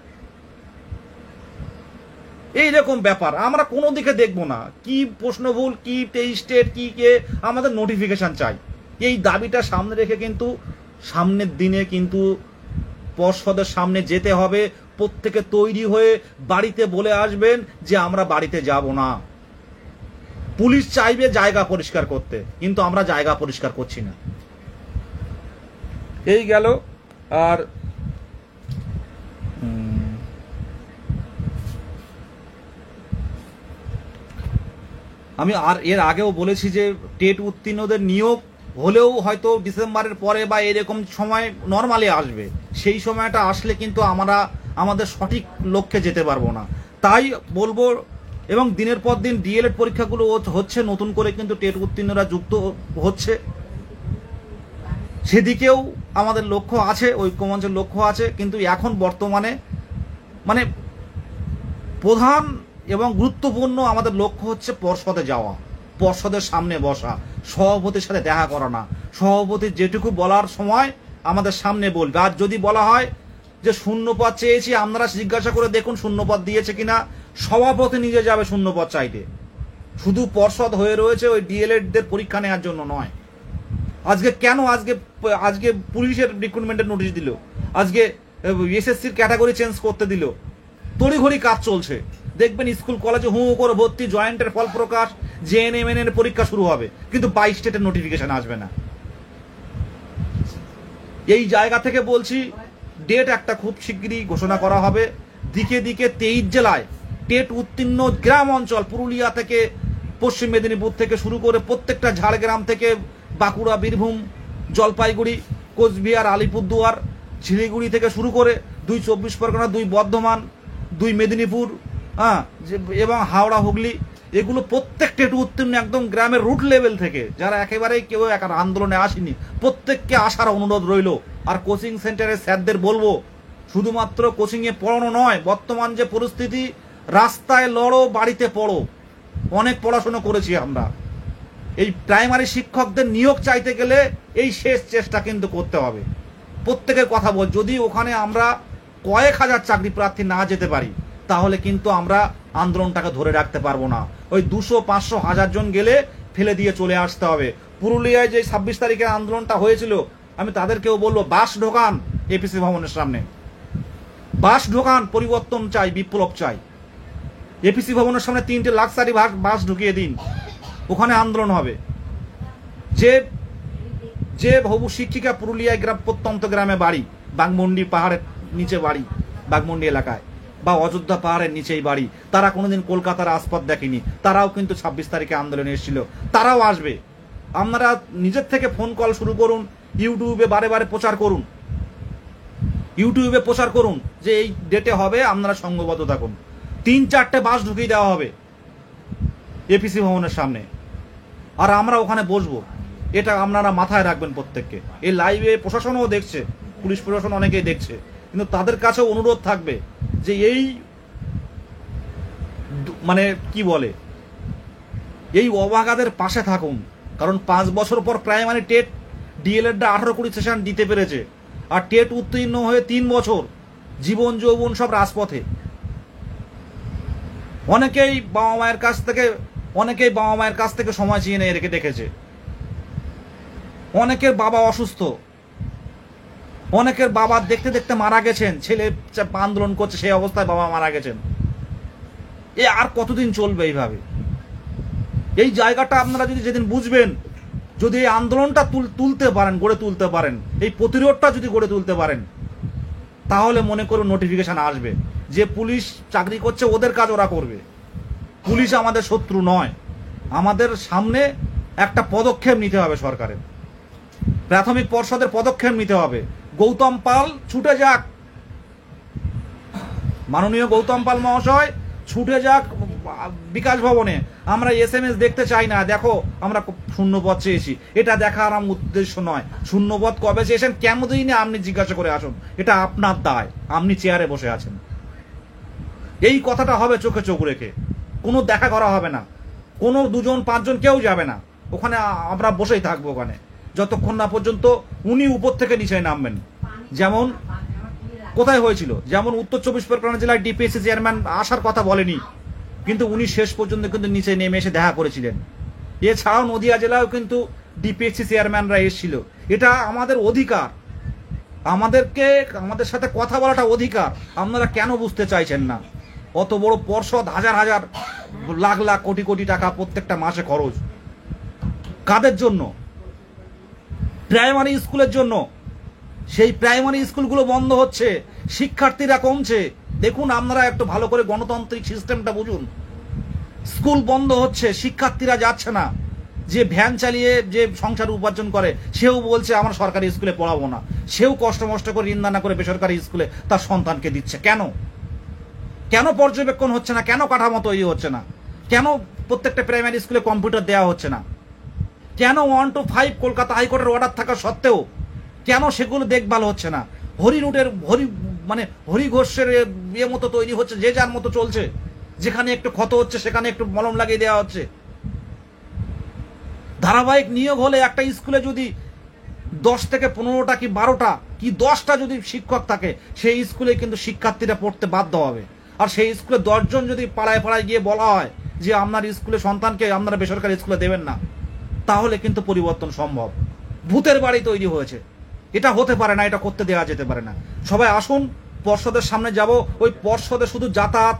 এইরকম ব্যাপার আমরা কোনো দিকে দেখবো না, কি প্রশ্নভুল, কি স্টেট, কি কে, আমাদের নোটিফিকেশন চাই। এই দাবিটা সামনে রেখে কিন্তু সামনের দিনে কিন্তু পর্ষদের সামনে যেতে হবে। প্রত্যেকে তৈরি হয়ে বাড়িতে বলে আসবেন যে আমরা বাড়িতে যাব না। পুলিশ চাইবে জায়গা পরিষ্কার করতে, কিন্তু আমরা জায়গা পরিষ্কার করছি না। এই গেল। আর আমি আর এর আগেও বলেছি যে টেট উত্তীর্ণদের নিয়োগ হলেও হয়তো ডিসেম্বরের পরে বা এরকম সময় নর্মালি আসবে। সেই সময়টা আসলে কিন্তু আমরা আমাদের সঠিক লক্ষ্যে যেতে পারবো না। তাই বলবো, এবং দিনের পর দিন ডিএলএড পরীক্ষাগুলো হচ্ছে, নতুন করে কিন্তু টেট উত্তীর্ণরা যুক্ত হচ্ছে, সেদিকেও আমাদের লক্ষ্য আছে, ঐক্যমঞ্চের লক্ষ্য আছে। কিন্তু এখন বর্তমানে মানে প্রধান এবং গুরুত্বপূর্ণ আমাদের লক্ষ্য হচ্ছে পর্ষদে যাওয়া, পর্ষদের সামনে বসা, সভাপতির সাথে দেখা করা না। সভাপতি যেটুকু বলার সময় আমাদের সামনে বলবে। আর যদি বলা হয় যে শূন্যপদ চেয়েছি, আপনারা জিজ্ঞাসা করে দেখুন শূন্যপদ দিয়েছে কিনা, সভাপতি নিজে যাবে শূন্যপদ চাইতে। শুধু পর্ষদ হয়ে রয়েছে ওই ডিএলএডদের পরীক্ষা নেওয়ার জন্য নয়। আজকে কেন আজকে পুলিশের রিক্রুটমেন্টের নোটিশ দিল, আজকে এসএসসির ক্যাটাগরি চেঞ্জ করতে দিল, তড়িঘড়ি কাজ চলছে। দেখবেন স্কুল কলেজে হু করে ভর্তি, জয়েন্টের ফল প্রকাশ, জেএনএম এর পরীক্ষা শুরু হবে, কিন্তু 22 স্টেটের নোটিফিকেশন আসবে না। এই জায়গা থেকে বলছি, ডেট একটা খুব শিগগিরই ঘোষণা করা হবে। দিকে দিকে 23 জেলায় টেট উত্তীর্ণ গ্রাম অঞ্চল, পুরুলিয়া থেকে পশ্চিম মেদিনীপুর থেকে শুরু করে প্রত্যেকটা ঝাড়গ্রাম থেকে বাঁকুড়া, বীরভূম, জলপাইগুড়ি, কোচবিহার, আলিপুরদুয়ার, শিলিগুড়ি থেকে শুরু করে 2 24 পরগনা, 2 বর্ধমান, 2 মেদিনীপুর, এবং হাওড়া, হুগলি, এগুলো প্রত্যেক টেট উত্তীর্ণ একদম গ্রামের রুট লেভেল থেকে, যারা একেবারেই কেউ একার আন্দোলনে আসেনি, প্রত্যেককে আসার অনুরোধ রইল। আর কোচিং সেন্টারের স্যারদের বলবো, শুধুমাত্র কোচিংয়ে পড়ানো নয়, বর্তমান যে পরিস্থিতি, রাস্তায় লড়ো, বাড়িতে পড়ো। অনেক পড়াশোনা করেছি আমরা। এই প্রাইমারি শিক্ষকদের নিয়োগ চাইতে গেলে এই শেষ চেষ্টা কিন্তু করতে হবে। প্রত্যেকের কথা বল, যদি ওখানে আমরা কয়েক হাজার চাকরি প্রার্থী না যেতে পারি, তাহলে কিন্তু আমরা আন্দোলনটাকে ধরে রাখতে পারবো না। ওই 200, 500, 1000 জন গেলে ফেলে দিয়ে চলে আসতে হবে। পুরুলিয়ায় যে 26 তারিখের আন্দোলনটা হয়েছিল, আমি তাদেরকেও বলবো, বাস ঢোকান এপিসি ভবনের সামনে, বাস ঢোকান, পরিবর্তন চাই, বিপ্লব চাই। এপিসি ভবনের সামনে 3টে লাক্সারি বাস ঢুকিয়ে দিন, ওখানে আন্দোলন হবে। যে বহু শিক্ষিকা পুরুলিয়ায় প্রত্যন্ত গ্রামে বাড়ি, বাঘমুন্ডি পাহাড়ের নিচে বাড়ি, বাঘমুন্ডি এলাকায়, বা অযোধ্যা পাহাড়ের নিচেই বাড়ি, তারা কোনোদিন কলকাতার আসপথ দেখেনি, তারাও কিন্তু 26 তারিখে আন্দোলনে এসেছিল, তারাও আসবে। আপনারা নিজের থেকে ফোন কল শুরু করুন, ইউটিউবে বারে বারে প্রচার করুন, ইউটিউবে প্রচার করুন যে এই ডেটে হবে, আপনারা সঙ্গবদ্ধ থাকুন। 3-4টে বাস ঢুকিয়ে দেওয়া হবে এপিসি ভবনের সামনে, আর আমরা ওখানে বসবো। এটা আপনারা মাথায় রাখবেন প্রত্যেককে। এই লাইভে প্রশাসনও দেখছে, পুলিশ প্রশাসন অনেকেই দেখছে, কিন্তু তাদের কাছেও অনুরোধ থাকবে যে এই মানে কি বলে, এই অবাগাদের পাশে থাকুন। কারণ 5 বছর পর প্রাইমারি টেট ডিএলএডটা 18-20 সেশন দিতে পেরেছে, আর টেট উত্তীর্ণ হয়ে 3 বছর জীবন যৌবন সব রাজপথে। অনেকেই বাবা মায়ের কাছ থেকে সময় চেয়ে নিয়ে রেখে দেখেছে। অনেকের বাবা অসুস্থ, অনেকের বাবা দেখতে দেখতে মারা গেছেন, ছেলে আন্দোলন করছে, সেই অবস্থায় বাবা মারা গেছেন। এ আর কতদিন চলবে এইভাবে? এই জায়গাটা আপনারা যদি যেদিন বুঝবেন, যদি এই আন্দোলনটা তুলতে পারেন, গড়ে তুলতে পারেন, এই প্রতিরোধটা যদি গড়ে তুলতে পারেন, তাহলে মনে করুন নোটিফিকেশন আসবে। যে পুলিশ চাকরি করছে ওদের কাজ ওরা করবে। পুলিশ আমাদের শত্রু নয়। আমাদের সামনে একটা পদক্ষেপ নিতে হবে, সরকারের প্রাথমিক পর্ষদের পদক্ষেপ নিতে হবে। গৌতম পাল ছুটে যাক, মাননীয় গৌতম পাল মহাশয় ছুটে যাক বিকাশ ভবনে আমরা SMS দেখতে চাই না, দেখো আমরা শূন্যপদ চেয়েছি, এটা দেখার আমার উদ্দেশ্য নয়। শূন্যপদ কবে চেয়েছেন, কেমন দিনে আপনি জিজ্ঞাসা করে আসুন, এটা আপনার দায়, আপনি চেয়ারে বসে আছেন। এই কথাটা হবে চোখে চোখ রেখে, কোনো দেখা করা হবে না, কোনো 2 জন 5 জন কেউ যাবে না ওখানে, আমরা বসেই থাকবো ওখানে যতক্ষণ না পর্যন্ত উনি উপর থেকে নিচে নামবেন। যেমন কোথায় হয়েছিল, যেমন উত্তর 24 পরগনা জেলায় ডিপিএসসি চেয়ারম্যান আসার কথা বলেনি, কিন্তু উনি শেষ পর্যন্ত কিন্তু নিচে নেমে এসে দেখা করেছিলেন। এছাড়াও নদিয়া জেলায়ও কিন্তু ডিপিএসসি চেয়ারম্যানরা এসেছিল। এটা আমাদের অধিকার, আমাদের সাথে কথা বলাটা অধিকার। আপনারা কেন বুঝতে চাইছেন না? অত বড় পর্ষদ, হাজার হাজার লাখ লাখ কোটি কোটি টাকা প্রত্যেকটা মাসে খরচ, কাদের জন্য? প্রাইমারি স্কুলের জন্য। সেই প্রাইমারি স্কুলগুলো বন্ধ হচ্ছে, শিক্ষার্থীরা কমছে। দেখুন, আপনারা একটু ভালো করে গণতান্ত্রিক সিস্টেমটা বুঝুন। স্কুল বন্ধ হচ্ছে, শিক্ষার্থীরা যাচ্ছে না। যে ভ্যান চালিয়ে যে সংসার উপার্জন করে সেও বলছে আমার সরকারি স্কুলে পড়াবো না, সেও কষ্ট মষ্ট করে ঋণ দানা করে বেসরকারি স্কুলে তার সন্তানকে দিচ্ছে। কেন? কেন পর্যবেক্ষণ হচ্ছে না? কেন কাঠামো তৈরি হচ্ছে না? কেন প্রত্যেকটা প্রাইমারি স্কুলে কম্পিউটার দেওয়া হচ্ছে না? কেন 1 to 5 কলকাতা হাইকোর্টের অর্ডার থাকা সত্ত্বেও কেন সেগুলো দেখভাল হচ্ছে না? হরি ঘোষের মতো তৈরি হচ্ছে, যে যার মতো চলছে। যেখানে একটু ক্ষত হচ্ছে সেখানে একটু মলম লাগিয়ে দেওয়া হচ্ছে। ধারাবাহিক নিয়োগ হলে একটা স্কুলে যদি 10 থেকে 15টা কি 12টা কি 10টা যদি শিক্ষক থাকে, সেই স্কুলে কিন্তু শিক্ষার্থীরা পড়তে বাধ্য হবে। আর সেই স্কুলে 10 জন যদি পাড়ায় পাড়ায় গিয়ে বলা হয় যে আপনার স্কুলে সন্তানকে আপনারা বেসরকারি স্কুলে দেবেন না, তাহলে কিন্তু পরিবর্তন সম্ভব। ভূতের বাড়ি তৈরি হয়েছে, এটা হতে পারে না, এটা করতে দেওয়া যেতে পারে না। সবাই আসুন, পর্ষদের সামনে যাব। ওই পর্ষদে শুধু যাতায়াত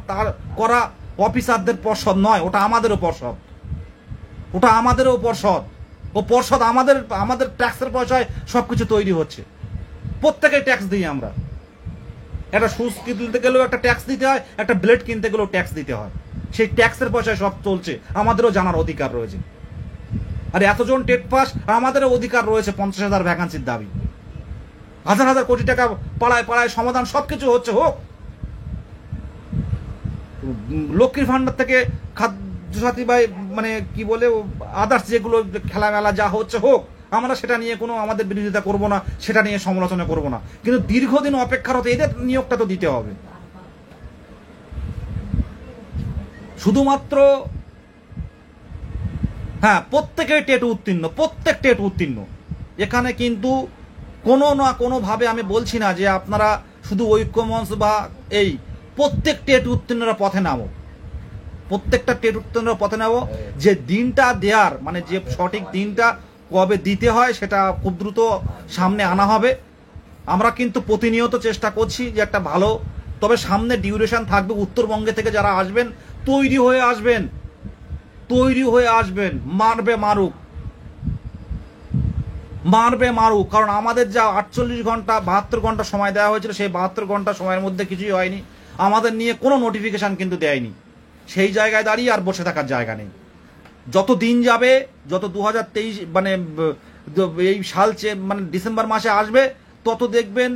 করা অফিসারদের পর্ষদ নয়, ওটা আমাদেরও পর্ষদ, ওটা আমাদেরও পর্ষদ। ও পর্ষদ আমাদের ট্যাক্সের পয়সায় সবকিছু তৈরি হচ্ছে। প্রত্যেকে ট্যাক্স দিই আমরা। একটা শুজ কিনতে গেলেও একটা ট্যাক্স দিতে হয়, একটা ব্লেড কিনতে গেলেও ট্যাক্স দিতে হয়। সেই ট্যাক্সের পয়সায় সব চলছে, আমাদেরও জানার অধিকার রয়েছে। আর এতজন টেট পাস, আমাদেরও অধিকার রয়েছে 50,000 ভ্যাকান্সির দাবি। হাজার হাজার কোটি টাকা পাড়ায় পাড়ায় সমাধান, সবকিছু হচ্ছে, হোক। লক্ষ্মীর ভান্ডার থেকে খাদ্যসাথী বা মানে কি বলে আদার্স যেগুলো খেলামেলা যা হচ্ছে হোক, আমরা সেটা নিয়ে কোনো আমাদের বিরোধিতা করব না, সেটা নিয়ে সমালোচনা করব না। কিন্তু দীর্ঘদিন অপেক্ষারত এদের নিয়োগটা তো দিতে হবে। শুধুমাত্র হ্যাঁ, প্রত্যেকেই টেট উত্তীর্ণ, প্রত্যেক টেট উত্তীর্ণ। এখানে কিন্তু কোনো না কোনোভাবে আমি বলছি না যে আপনারা শুধু ঐক্যমঞ্চ বা এই, প্রত্যেক টেট উত্তীর্ণরা পথে নামো, প্রত্যেকটা টেট উত্তীর্ণরা পথে নামো। যে দিনটা দেওয়ার মানে যে সঠিক দিনটা কবে দিতে হয় সেটা খুব দ্রুত সামনে আনা হবে। আমরা কিন্তু প্রতিনিয়ত চেষ্টা করছি যে একটা ভালো, তবে সামনে ডিউরেশন থাকবে। উত্তরবঙ্গে থেকে যারা আসবেন তৈরি হয়ে আসবেন, তৈরি হয়ে আসবেন। মারবে মারুক, মারবে মারুক। কারণ আমাদের যা 48 ঘন্টা 72 ঘন্টা সময় দেওয়া হয়েছিল, সেই 72 ঘন্টা সময়ের মধ্যে কিছুই হয়নি। আমাদের নিয়ে কোনো নোটিফিকেশন কিন্তু দেয়নি। সেই জায়গায় দাঁড়িয়ে আর বসে থাকার জায়গা নেই। যত দিন যাবে, যত 2023 মানে এই সাল মানে ডিসেম্বর মাসে আসবে, তত দেখবেন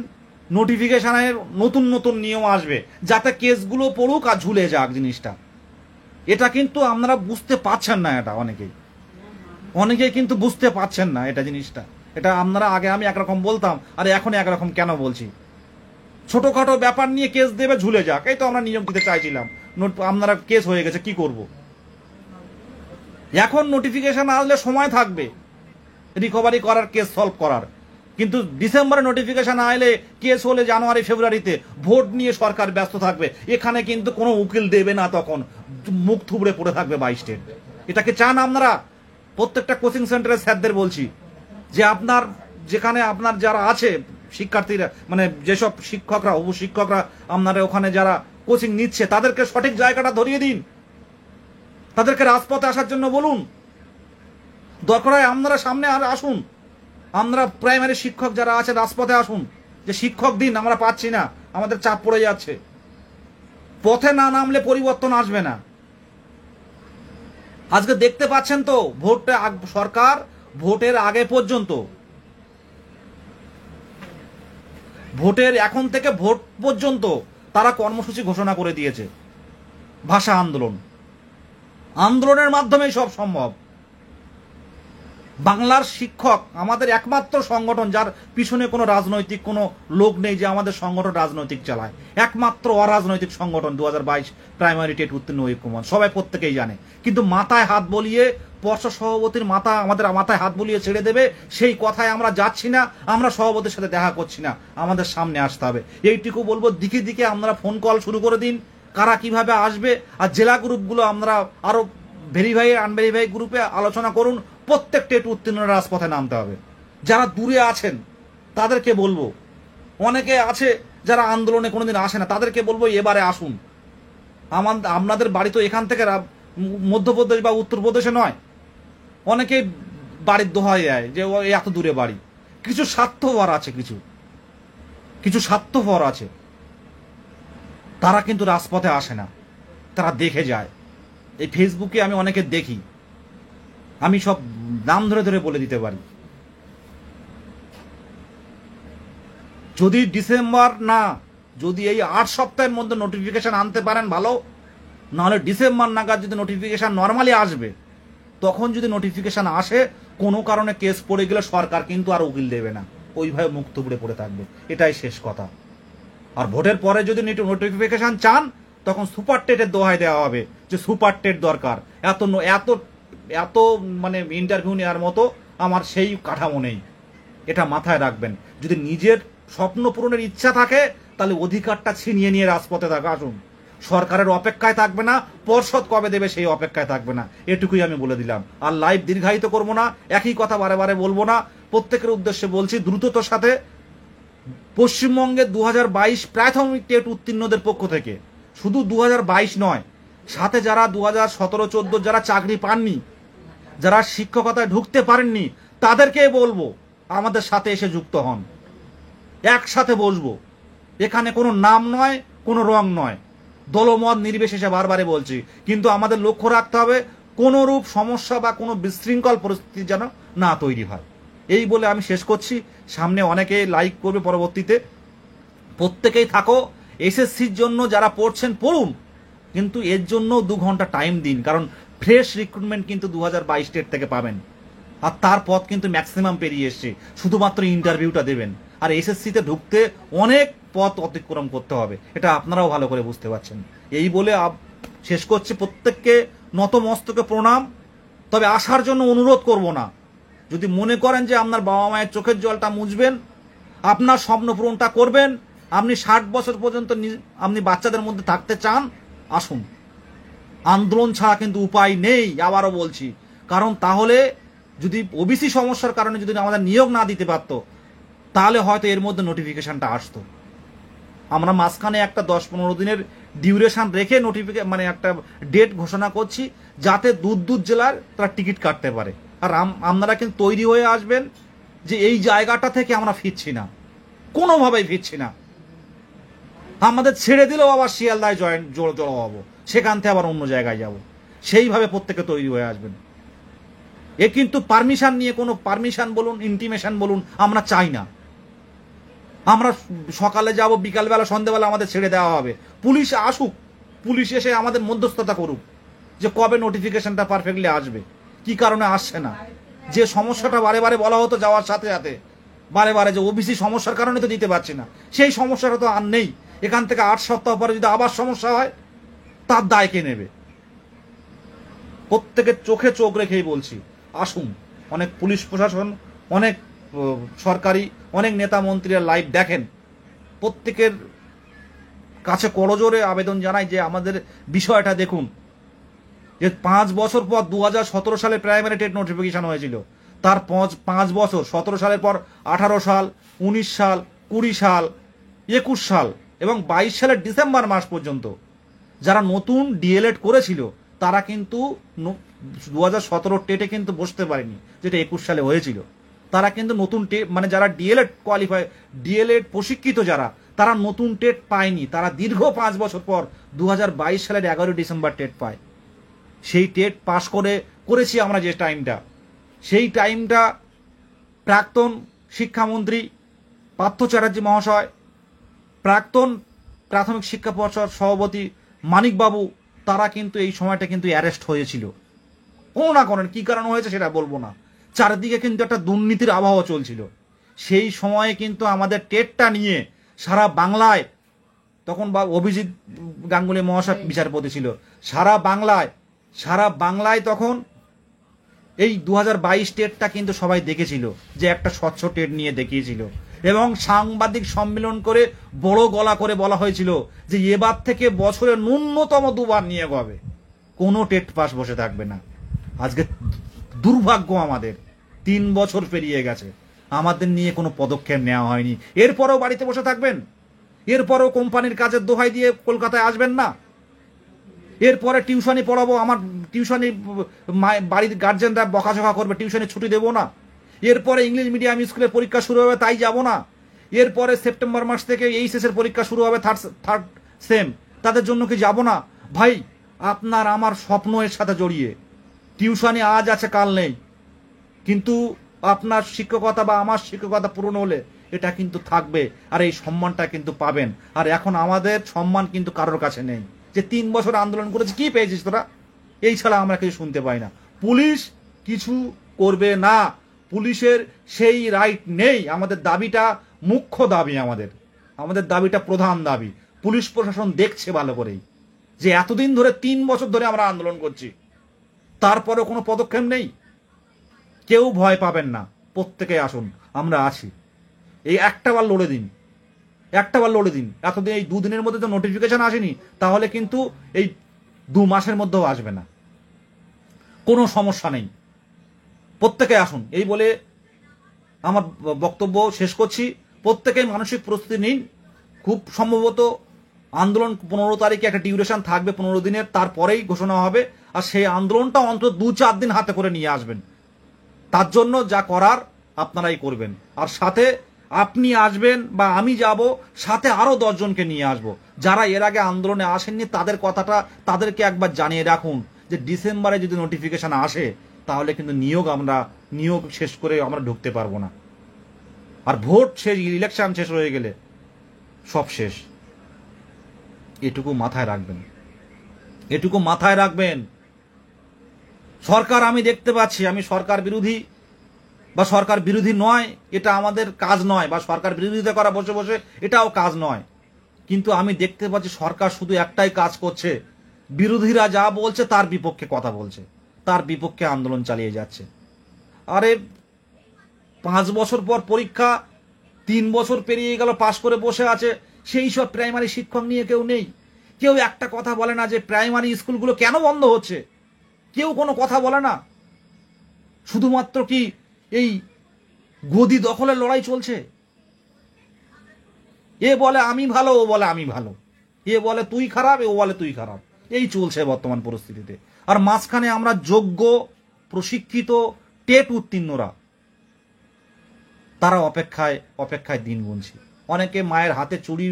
নোটিফিকেশনের নতুন নতুন নিয়ম আসবে, যাতে কেসগুলো পড়ুক আর ঝুলে যাক জিনিসটা। এটা কিন্তু আপনারা বুঝতে পারছেন না, এটা অনেকেই কিন্তু বুঝতে পারছেন না এটা জিনিসটা। এটা আপনারা আগে আমি একরকম বলতাম, আর এখন একরকম কেন বলছি। ছোটখাটো ব্যাপার নিয়ে কেস দেবে, ঝুলে যাক, এই তো আমরা নিয়ম দিতে চাইছিলাম, আপনারা কেস হয়ে গেছে, কি করব। এখন নোটিফিকেশন আসলে সময় থাকবে রিকভারি করার, কেস সলভ করার। কিন্তু ডিসেম্বরে নোটিফিকেশন আইলে কেস হলে জানুয়ারি ফেব্রুয়ারিতে ভোট নিয়ে সরকার ব্যস্ত থাকবে। এখানে কিন্তু কোনো উকিল দেবে না, তখন মুখ থুবড়ে পড়ে থাকবে 22 স্টেট। এটাকে চান আপনারা? প্রত্যেকটা কোচিং সেন্টারের স্যারদের বলছি যে আপনার যেখানে আপনার যারা আছে শিক্ষার্থীরা, মানে যেসব শিক্ষকরা শিক্ষকরা আপনারা ওখানে যারা কোচিং নিচ্ছে, তাদেরকে সঠিক জায়গাটা ধরিয়ে দিন, তাদেরকে রাজপথে আসার জন্য বলুন। দরকার হয় আপনারা সামনে আর আসুন, আমরা প্রাইমারি শিক্ষক যারা আছে রাজপথে আসুন, যে শিক্ষক দিন, আমরা পাচ্ছি না, আমাদের চাপ পড়ে যাচ্ছে। পথে না নামলে পরিবর্তন আসবে না। আজকে দেখতে পাচ্ছেন তো, সরকার ভোটের আগে পর্যন্ত, ভোটের এখন থেকে ভোট পর্যন্ত তারা কর্মসূচি ঘোষণা করে দিয়েছে, ভাষা আন্দোলন। আন্দোলনের মাধ্যমেই সব সম্ভব। বাংলার শিক্ষক আমাদের একমাত্র সংগঠন যার পিছনে কোনো রাজনৈতিক কোনো লোক নেই যে আমাদের সংগঠন রাজনৈতিক চালায়, একমাত্র অরাজনৈতিক সংগঠন 2022 প্রাইমারি টেট উত্তীর্ণ ঐক্যমঞ্চ, সবাই প্রত্যেকেই জানে। কিন্তু মাথায় হাত বলিয়ে পর্ষদ সভাপতির আমাদের মাথায় হাত বলিয়ে ছেড়ে দেবে, সেই কথায় আমরা যাচ্ছি না, আমরা সভাপতির সাথে দেখা করছি না, আমাদের সামনে আসতে হবে। এইটুকু বলবো, দিকে দিকে আপনারা ফোন কল শুরু করে দিন, কারা কিভাবে আসবে। আর জেলা গ্রুপগুলো আমরা আরো ভেরিফাই আনভেরিফাই গ্রুপে আলোচনা করুন, প্রত্যেক টেট উত্তীর্ণ রাজপথে নামতে হবে। যারা দূরে আছেন তাদেরকে বলবো, অনেকে আছে যারা আন্দোলনে কোনোদিন আসে না, তাদেরকে বলবো এবারে আসুন। আপনাদের বাড়ি তো এখান থেকে মধ্যপ্রদেশ বা উত্তরপ্রদেশে নয়, অনেকে বাড়ির দোহাই দেয় যে এত দূরে বাড়ি। কিছু স্বার্থপর আছে, কিছু স্বার্থপর আছে, তারা কিন্তু রাজপথে আসে না, তারা দেখে যায়। এই ফেসবুকে আমি অনেকে দেখি, আমি সব নাম ধরে ধরে বলে দিতে পারি। যদি ডিসেম্বর না, যদি এই 8 সপ্তাহের মধ্যে নোটিফিকেশন আনতে পারেন ভালো, নাহলে ডিসেম্বর নাগাদ যদি নোটিফিকেশন নর্মালি আসবে, তখন যদি নোটিফিকেশন আসে কোনো কারণে কেস পড়ে গেলে সরকার কিন্তু আর উকিল দেবে না, ওইভাবে মুখ থুবড়ে পড়ে থাকবে, এটাই শেষ কথা। আর ভোটের পরে যদি নোটিফিকেশন চান, তখন সুপার টেটের দোহাই দেওয়া হবে যে সুপার টেট দরকার, এত এত এত মানে ইন্টারভিউ নেওয়ার মতো আমার সেই কাঠামো নেই। এটা মাথায় রাখবেন। যদি নিজের স্বপ্ন পূরণের ইচ্ছা থাকে, তাহলে অধিকারটা ছিনিয়ে নিয়ে রাজপথে থাকা আসুন। সরকারের অপেক্ষায় থাকবে না, পর্ষদ কবে দেবে সেই অপেক্ষায় থাকবে না, এটুকুই আমি বলে দিলাম। আর লাইভ দীর্ঘায়িত করবো না, একই কথা বারে বারে বলবো না, প্রত্যেকের উদ্দেশ্যে বলছি দ্রুততার সাথে পশ্চিমবঙ্গে 2022 প্রাথমিক টেট উত্তীর্ণদের পক্ষ থেকে, শুধু 2022 নয়, সাথে যারা 2017-14 যারা চাকরি পাননি, যারা শিক্ষকতায় ঢুকতে পারেননি, তাদেরকে বলবো আমাদের সাথে এসে যুক্ত হন, একসাথে বসবো। এখানে কোনো নাম নয়, কোনো রং নয়, দলমত নির্বিশেষে বারবারে বলছি। কিন্তু আমাদের লক্ষ্য রাখতে হবে কোনো রূপ সমস্যা বা কোনো বিশৃঙ্খল পরিস্থিতি যেন না তৈরি হয়। এই বলে আমি শেষ করছি। সামনে অনেকে লাইক করবে পরবর্তীতে, প্রত্যেকেই থাকো। এসএসসির জন্য যারা পড়ছেন পড়ুন, কিন্তু এর জন্য 2 ঘন্টা টাইম দিন, কারণ ফ্রেশ রিক্রুটমেন্ট কিন্তু 2022 টেট থেকে পাবেন। আর তার পথ কিন্তু ম্যাক্সিমাম পেরিয়ে এসছে, শুধুমাত্র ইন্টারভিউটা দেবেন। আর এসএসসিতে ঢুকতে অনেক পথ অতিক্রম করতে হবে, এটা আপনারাও ভালো করে বুঝতে পারছেন। এই বলে শেষ করছি। প্রত্যেককে নতমস্তকে প্রণাম। তবে আসার জন্য অনুরোধ করব না। যদি মনে করেন যে আপনার বাবা মায়ের চোখের জলটা মুছবেন, আপনার স্বপ্ন পূরণটা করবেন, আপনি 60 বছর পর্যন্ত আপনি বাচ্চাদের মধ্যে থাকতে চান, আসুন। আন্দোলন ছাড়া কিন্তু উপায় নেই, আবারও বলছি। কারণ তাহলে যদি ওবিসি সমস্যার কারণে যদি আমাদের নিয়োগ না দিতে পারত, তাহলে হয়তো এর মধ্যে নোটিফিকেশনটা আসতো। আমরা মাঝখানে একটা 10-15 দিনের ডিউরেশন রেখে মানে একটা ডেট ঘোষণা করছি, যাতে দূর দূর জেলার তারা টিকিট কাটতে পারে। আর আপনারা কিন্তু তৈরি হয়ে আসবেন যে এই জায়গাটা থেকে আমরা ফিরছি না, কোনোভাবেই ফিরছি না। আমাদের ছেড়ে দিলেও আবার শিয়ালদায় জড়ো হবো, সেখান থেকে আবার অন্য জায়গায় যাব, সেইভাবে প্রত্যেকে তৈরি হয়ে আসবেন। এ কিন্তু পারমিশন নিয়ে কোনো পারমিশন বলুন, ইন্টিমেশন বলুন, আমরা চাই না। আমরা সকালে যাব, বিকালবেলা সন্ধ্যেবেলা আমাদের ছেড়ে দেওয়া হবে। পুলিশ আসুক, পুলিশ এসে আমাদের মধ্যস্থতা করুক যে কবে নোটিফিকেশনটা পারফেক্টলি আসবে, কি কারণে আসছে না। যে সমস্যাটা বারে বারে বলা হতো যাওয়ার সাথে সাথে বারে বারে, যে ওবিসি সমস্যার কারণে তো দিতে পারছি না, সেই সমস্যাটা তো আর নেই। এখান থেকে 8 সপ্তাহ পরে যদি আবার সমস্যা হয়, তার দায় কে নেবে? প্রত্যেকের চোখে চোখ রেখেই বলছি, আসুন। অনেক পুলিশ প্রশাসন, অনেক সরকারি, অনেক নেতা মন্ত্রীরা লাইভ দেখেন। প্রত্যেকের কাছে করজোরে আবেদন জানাই যে আমাদের বিষয়টা দেখুন। যে 5 বছর পর 2017 সালে প্রাইমারি টেট নোটিফিকেশন হয়েছিল, তার 5 বছর, 17 সালের পর 18 সাল, 19 সাল, 20 সাল, 21 সাল এবং 22 সালের ডিসেম্বর মাস পর্যন্ত যারা নতুন ডিএলএড করেছিল, তারা কিন্তু 2017 টেটে কিন্তু বসতে পারেনি, যেটা 21 সালে হয়েছিল। তারা কিন্তু নতুন মানে যারা ডিএলএড কোয়ালিফাই, ডিএলএড প্রশিক্ষিত যারা, তারা নতুন টেট পায়নি। তারা দীর্ঘ 5 বছর পর 2022 সালের 11 ডিসেম্বর টেট পায়। সেই টেট পাশ করেছি আমরা যে টাইমটা, সেই টাইমটা প্রাক্তন শিক্ষামন্ত্রী পার্থ চ্যাটার্জি মহাশয়, প্রাক্তন প্রাথমিক শিক্ষা পর্ষদ সভাপতি মানিকবাবু, তারা কিন্তু এই সময়টা কিন্তু অ্যারেস্ট হয়েছিল। কোনো না করেন কি কারণ হয়েছে সেটা বলবো না, চারিদিকে কিন্তু একটা দুর্নীতির আবহাওয়া চলছিল। সেই সময়ে কিন্তু আমাদের টেটটা নিয়ে সারা বাংলায়, তখন বা অভিজিৎ গাঙ্গুলি মহাশয় বিচারপতি ছিল, সারা বাংলায় তখন এই 2022 টেটটা কিন্তু সবাই দেখেছিল, যে একটা স্বচ্ছ টেট নিয়ে দেখিয়েছিল, এবং সাংবাদিক সম্মেলন করে বড় গলা করে বলা হয়েছিল যে এবার থেকে বছরে ন্যূনতম 2বার নিয়োগ হবে, কোনো টেট পাস বসে থাকবে না। আজকে দুর্ভাগ্য আমাদের 3 বছর পেরিয়ে গেছে, আমাদের নিয়ে কোনো পদক্ষেপ নেওয়া হয়নি। এরপরেও বাড়িতে বসে থাকবেন? এরপরেও কোম্পানির কাজের দোহাই দিয়ে কলকাতায় আসবেন না? এরপরে টিউশনি পড়াবো, আমার টিউশনি বাড়ির গার্জেনরা বকাঝকা করবে, টিউশনি ছুটি দেবো না? এরপরে ইংলিশ মিডিয়াম স্কুলের পরীক্ষা শুরু হবে, তাই যাব না? এরপরে সেপ্টেম্বর মাস থেকে এইচএসের পরীক্ষা শুরু হবে, থার্ড সেম, তাদের জন্য কি যাব না? ভাই, আপনার আমার স্বপ্ন এর সাথে জড়িয়ে। টিউশনি আজ আছে কাল নেই, কিন্তু আপনার শিক্ষকতা বা আমার শিক্ষকতা পূরণ হলে এটা কিন্তু থাকবে, আর এই সম্মানটা কিন্তু পাবেন। আর এখন আমাদের সম্মান কিন্তু কারোর কাছে নেই। যে 3 বছর আন্দোলন করেছে, কি পেয়েছিস তোরা? এই ছাড়া আমরা কিছু শুনতে পাই না। পুলিশ কিছু করবে না, পুলিশের সেই রাইট নেই। আমাদের দাবিটা মুখ্য দাবি, আমাদের দাবিটা প্রধান দাবি। পুলিশ প্রশাসন দেখছে ভালো করেই যে এতদিন ধরে 3 বছর ধরে আমরা আন্দোলন করছি, তারপরেও কোনো পদক্ষেপ নেই। কেউ ভয় পাবেন না, প্রত্যেকে আসুন, আমরা আছি। এই একটাবার লড়ে দিন, এতদিন এই 2 দিনের মধ্যে তো নোটিফিকেশন আসেনি, তাহলে কিন্তু এই 2 মাসের মধ্যেও আসবে না, কোনো সমস্যা নেই। প্রত্যেকে আসুন, এই বলে আমার বক্তব্য শেষ করছি। প্রত্যেকেই মানসিক প্রস্তুতি নিন। খুব সম্ভবত আন্দোলন 15 তারিখে একটা ডিউরেশন থাকবে, 15 দিনের, তারপরেই ঘোষণা হবে। আর সেই আন্দোলনটা অন্তত 2-4 দিন হাতে করে নিয়ে আসবেন। তার জন্য যা করার আপনারাই করবেন। আর সাথে আপনি আসবেন বা আমি যাব, সাথে আরো 10 জনকে নিয়ে আসব, যারা এর আগে আন্দোলনে আসেননি। তাদের কথাটা তাদেরকে একবার জানিয়ে রাখুন যে ডিসেম্বরে যদি নোটিফিকেশন আসে, তাহলে কিন্তু নিয়োগ শেষ করে আমরা ঢুকতে পারবো না। আর ভোট শেষ, ইলেকশন শেষ হয়ে গেলে সব শেষ। এটুকু মাথায় রাখবেন। সরকার আমি দেখতে পাচ্ছি, আমি সরকার বিরোধী বা সরকার বিরোধী নয়, এটা আমাদের কাজ নয়, বা সরকার বিরোধিতা করা বসে বসে এটাও কাজ নয়। কিন্তু আমি দেখতে পাচ্ছি সরকার শুধু একটাই কাজ করছে, বিরোধীরা যা বলছে তার বিপক্ষে কথা বলছে, তার বিপক্ষে আন্দোলন চালিয়ে যাচ্ছে। আরে 5 বছর পর পরীক্ষা, 3 বছর পেরিয়ে গেল, পাশ করে বসে আছে। সেই সব প্রাইমারি শিক্ষক নিয়ে কেউ নেই, কেউ একটা কথা বলে না যে প্রাইমারি স্কুলগুলো কেন বন্ধ হচ্ছে, কেউ কোনো কথা বলে না। শুধুমাত্র কি এই গদি দখলের লড়াই চলছে? এ বলে আমি ভালো, ও বলে আমি ভালো, এ বলে তুই খারাপ, ও বলে তুই খারাপ, এই চলছে বর্তমান পরিস্থিতিতে। আর মাঝখানে আমরা যোগ্য প্রশিক্ষিত টেট উত্তীর্ণরা, তারা অপেক্ষায় দিন গুনছি। অনেকে মায়ের হাতে চুড়ি,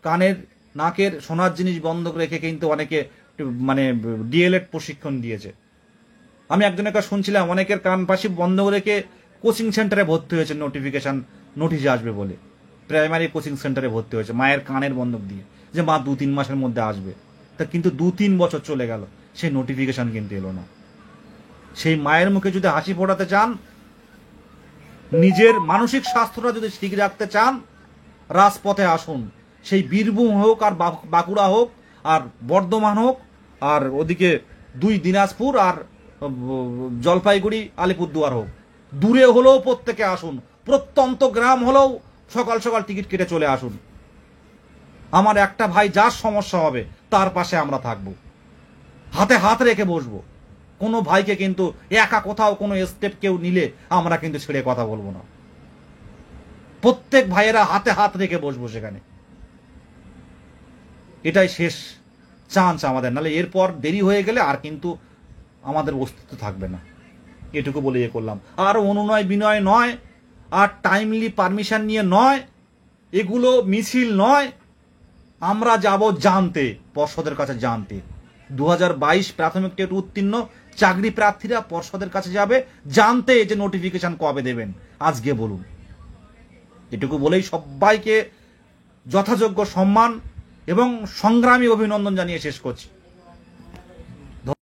কানের নাকের সোনার জিনিস বন্ধ রেখে কিন্তু অনেকে মানে ডিএলএড প্রশিক্ষণ দিয়েছে। আমি একজনের কাছে শুনছিলাম, অনেকের কান পাশি বন্ধ রেখে কোচিং সেন্টারে ভর্তি হয়েছে, নোটিশ আসবে বলে প্রাইমারি কোচিং সেন্টারে ভর্তি হয়েছে, মায়ের কানের বন্ধক দিয়ে, যে মা 2-3 মাসের মধ্যে আসবে। তা কিন্তু 2-3 বছর চলে গেল, সেই নোটিফিকেশন কিন্তু এলো না। সেই মায়ের মুখে যদি হাসি ফোটাতে চান, নিজের মানসিক স্বাস্থ্যটা যদি ঠিক রাখতে চান, রাজপথে আসুন। সেই বীরভূম হোক, আর বাঁকুড়া হোক, আর বর্ধমান হোক, আর ওদিকে 2 দিনাজপুর, আর জলপাইগুড়ি, আলিপুরদুয়ার হোক, দূরে হলেও প্রত্যেকে আসুন। প্রত্যন্ত গ্রাম হলেও সকাল সকাল টিকিট কেটে চলে আসুন। আমার একটা ভাই যার সমস্যা হবে তার পাশে আমরা থাকবো, হাতে হাত রেখে বসবো। কোনো ভাইকে কিন্তু একা কোথাও কোনো স্টেপ কেউ নিলে আমরা কিন্তু ছেড়ে কথা বলবো না। প্রত্যেক ভাইয়েরা হাতে হাত রেখে বসবো সেখানে। এটাই শেষ চান্স আমাদের, নাহলে এরপর দেরি হয়ে গেলে আর কিন্তু আমাদের অস্তিত্ব থাকবে না। এটুকু বলে করলাম। আর অনুনয় বিনয় নয়, আর টাইমলি পারমিশন নিয়ে নয়, এগুলো মিছিল নয়। আমরা যাব জানতে, পর্ষদের কাছে জানতে। 2022 প্রাথমিক টেট উত্তীর্ণ চাকরি প্রার্থীরা পর্ষদের কাছে যাবে জানতে যে নোটিফিকেশন কবে দেবেন, আজকে বলুন। এটুকু বলেই সবাইকে যথাযোগ্য সম্মান এবং সংগ্রামী অভিনন্দন জানিয়ে শেষ করছি।